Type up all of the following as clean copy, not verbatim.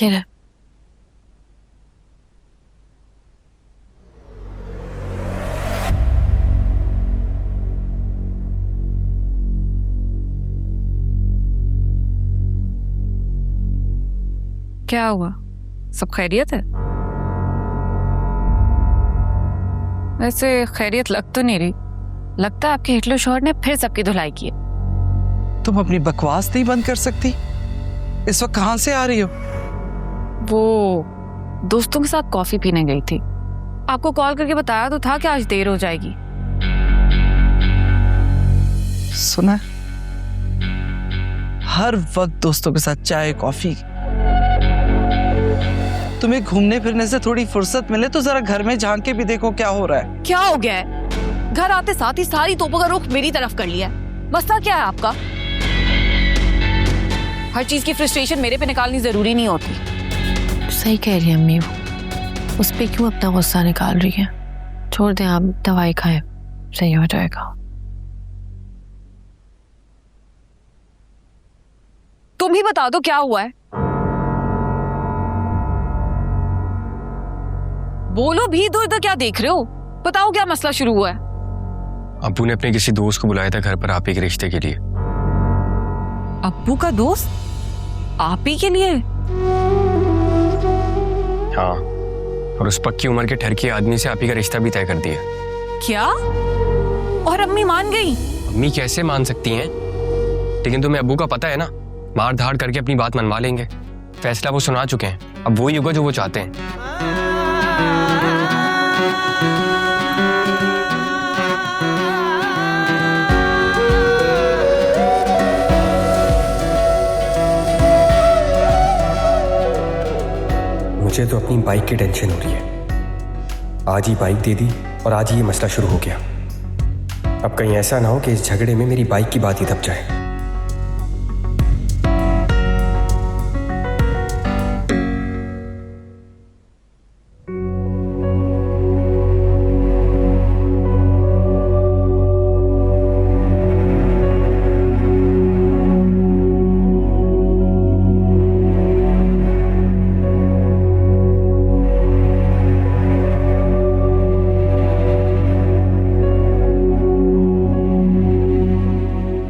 ये रहा। क्या हुआ? सब खैरियत है? वैसे खैरियत लग तो नहीं रही। लगता है आपके हिटलर शौहर ने फिर सबकी धुलाई की है। तुम अपनी बकवास नहीं बंद कर सकती? इस वक्त कहां से आ रही हो? वो दोस्तों के साथ कॉफी पीने गई थी। आपको कॉल करके बताया तो था कि आज देर हो जाएगी। सुना है? हर वक्त दोस्तों के साथ चाय कॉफी। तुम्हें घूमने फिरने से थोड़ी फुर्सत मिले तो जरा घर में झांक के भी देखो क्या हो रहा है। क्या हो गया है? घर आते साथ ही सारी तोपों का रुख मेरी तरफ कर लिया है। मसला क्या है आपका? हर चीज की फ्रस्ट्रेशन मेरे पे निकालनी जरूरी नहीं होती। सही कह रही है अम्मी, वो उस पे क्यों अपना गुस्सा निकाल रही है? छोड़ दें, आप दवाई खाएं, सही हो जाएगा। तुम ही बता दो क्या हुआ है। बोलो भी, इधर उधर क्या देख रहे हो? बताओ क्या मसला शुरू हुआ है। अब्बू ने अपने किसी दोस्त को बुलाया था घर पर आप ही के रिश्ते के लिए। अब्बू का दोस्त? आप ही के लिए? हाँ, और उस पक्की उम्र के ठरकी आदमी से आप ही का रिश्ता भी तय कर दिया। क्या? और अम्मी मान गई? अम्मी कैसे मान सकती हैं? लेकिन तुम्हें अब्बू का पता है ना, मार धाड़ करके अपनी बात मनवा लेंगे। फैसला वो सुना चुके हैं, अब वही होगा जो वो चाहते हैं। मुझे तो अपनी बाइक की टेंशन हो रही है। आज ही बाइक दे दी और आज ही ये मसला शुरू हो गया। अब कहीं ऐसा ना हो कि इस झगड़े में मेरी बाइक की बात ही दब जाए।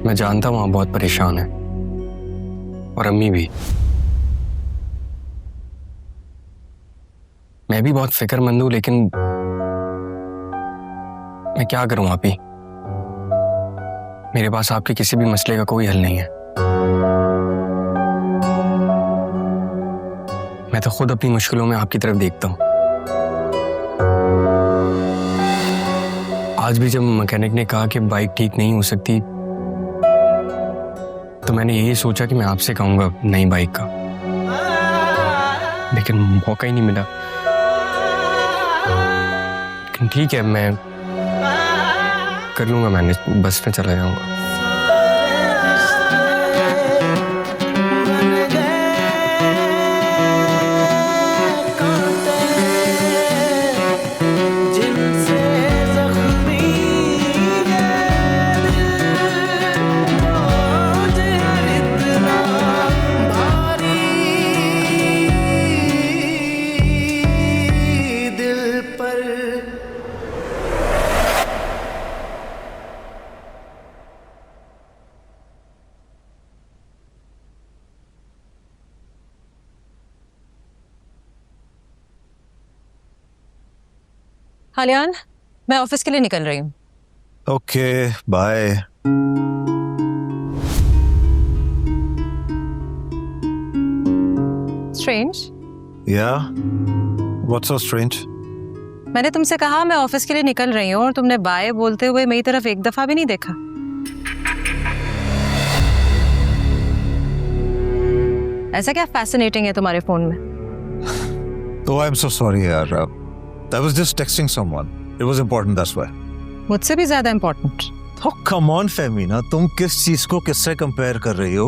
मैं जानता हूं आप बहुत परेशान हैं, और अम्मी भी। मैं भी बहुत फिक्रमंद हूं, लेकिन मैं क्या करूं आप ही? मेरे पास आपके किसी भी मसले का कोई हल नहीं है। मैं तो खुद अपनी मुश्किलों में आपकी तरफ देखता हूं। आज भी जब मैकेनिक ने कहा कि बाइक ठीक नहीं हो सकती, तो मैंने यही सोचा कि मैं आपसे कहूंगा नई बाइक का, लेकिन मौका ही नहीं मिला। लेकिन ठीक है, मैं कर लूंगा मैनेज, बस में चला जाऊंगा। हालियान, मैं ऑफिस के लिए निकल रही हूँ। Okay, bye. Strange? Yeah, what's so strange? मैंने तुमसे कहा मैं ऑफिस के लिए निकल रही हूँ और तुमने बाय बोलते हुए मेरी तरफ एक दफा भी नहीं देखा। ऐसा क्या फैसिनेटिंग है तुम्हारे फोन में? Oh, I'm so sorry यार। I was just texting someone. It was important, that's why. मुझसे भी ज्यादा important. Oh, come on, Femina, तुम किस चीज को किससे कंपेयर कर रही हो?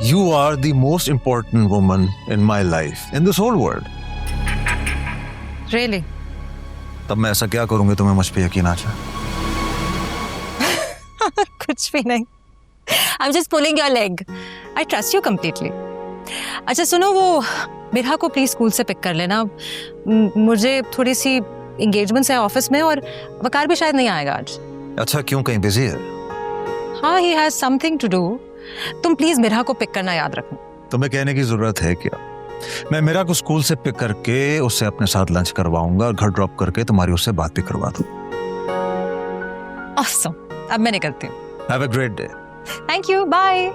You are the most important woman in my life, in this whole world. Really? तब मैं ऐसा क्या करूंगी तुम्हें मुझ पे यकीन आ जाए? कुछ भी नहीं। I'm just pulling your leg. I trust you completely. अच्छा सुनो, वो बिरहा को प्लीज स्कूल से पिक कर लेना। मुझे थोड़ी सी एंगेजमेंट है ऑफिस में, और वकार भी शायद नहीं आएगा आज। अच्छा, क्यों, कहीं बिजी है? हाँ, he has something to do. तुम प्लीज बिरहा को पिक करना याद रखना। तुम्हें कहने की जरूरत है क्या? मैं मेरा को स्कूल से पिक करके उससे अपने साथ लंच करवाऊंगा और घर ड्रॉप करके तुम्हारी उससे बात भी करवा दूं। ऑसम, अब मैं निकलती हूँ। Have a great day. Thank you, bye.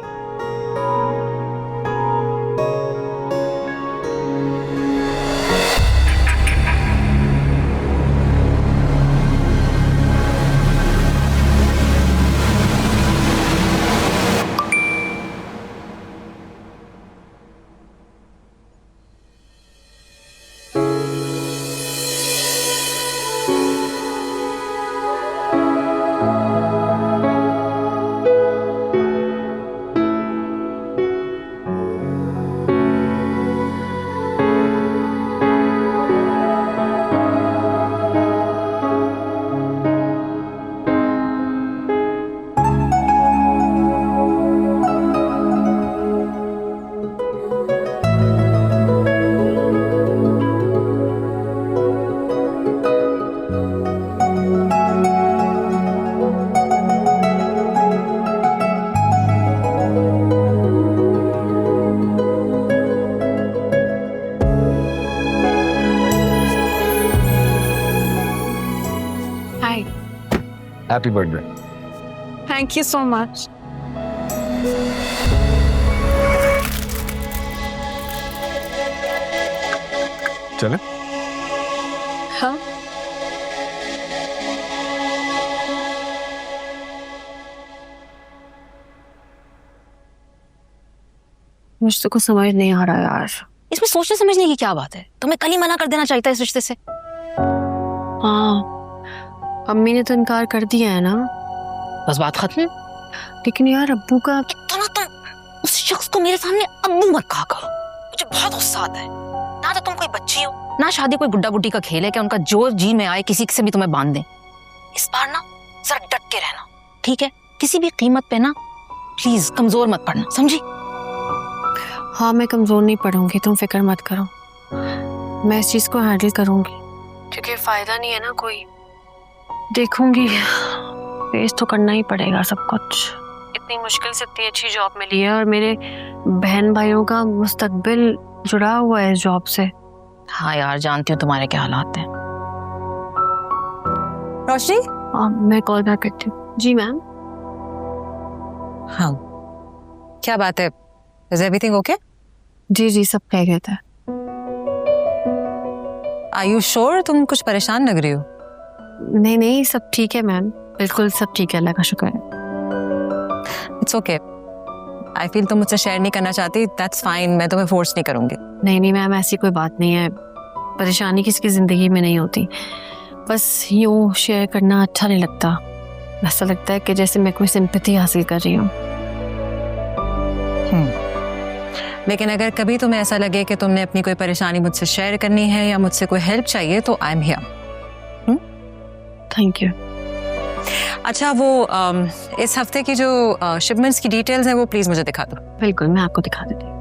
Happy birthday. Thank you so much. चले? हाँ, मुझे तो कुछ समझ नहीं आ रहा यार। इसमें सोचने समझने की क्या बात है? तुम्हें कल ही मना कर देना चाहिए था इस रिश्ते से। हाँ, अम्मी ने तो इनकार कर दिया है ना। बस बात खत्म। लेकिन यार अब्बू का तो ना तुम उस शख्स को मेरे सामने अब्बू मत कहा करो, मुझे बहुत गुस्सा आता है। ना तो तुम कोई बच्ची हो, ना शादी कोई गुड्डा गुड्डी का खेल है कि उनका जो जी में आए किसी से भी तुम्हें बांध दें। इस बार ना जरा डट के रहना, ठीक है? किसी भी कीमत पे ना प्लीज कमजोर मत पड़ना, समझी? हाँ, मैं कमजोर नहीं पड़ूंगी, तुम फिक्र मत करो। मैं इस चीज को हैंडल करूंगी, क्योंकि फायदा नहीं है ना कोई। देखूंगी, फेस तो करना ही पड़ेगा सब कुछ। इतनी मुश्किल से इतनी अच्छी जॉब मिली है और मेरे बहन भाइयों का मुस्तकबिल जुड़ा हुआ है इस जॉब से। हाँ यार, जानती हूँ तुम्हारे क्या हालात हैं। रोशनी। हाँ, मैं कॉल बैक करती हूँ। जी मैम। हाँ, क्या बात है? Is everything okay? जी जी, सब खैरियत है। Are you sure? तुम कुछ परेशान लग रही हो। नहीं नहीं, सब ठीक है मैम, बिल्कुल सब ठीक है, अल्लाह का शुक्र है। It's okay. आई फील तुम मुझसे शेयर नहीं करना चाहती, दैट्स फाइन, मैं तुम्हें फोर्स नहीं करूंगी। नहीं नहीं मैम, ऐसी कोई बात नहीं है। परेशानी किसी की जिंदगी में नहीं होती, बस यूँ शेयर करना अच्छा नहीं लगता। ऐसा लगता है कि जैसे मैं कोई सिंपैथी हासिल कर रही हूँ। लेकिन अगर कभी तुम्हें ऐसा लगे कि तुमने अपनी कोई परेशानी मुझसे शेयर करनी है या मुझसे कोई हेल्प चाहिए तो I am here. Thank you. अच्छा, वो इस हफ्ते की जो शिपमेंट्स की डिटेल्स हैं वो प्लीज मुझे दिखा दो। बिल्कुल, मैं आपको दिखा देती हूँ।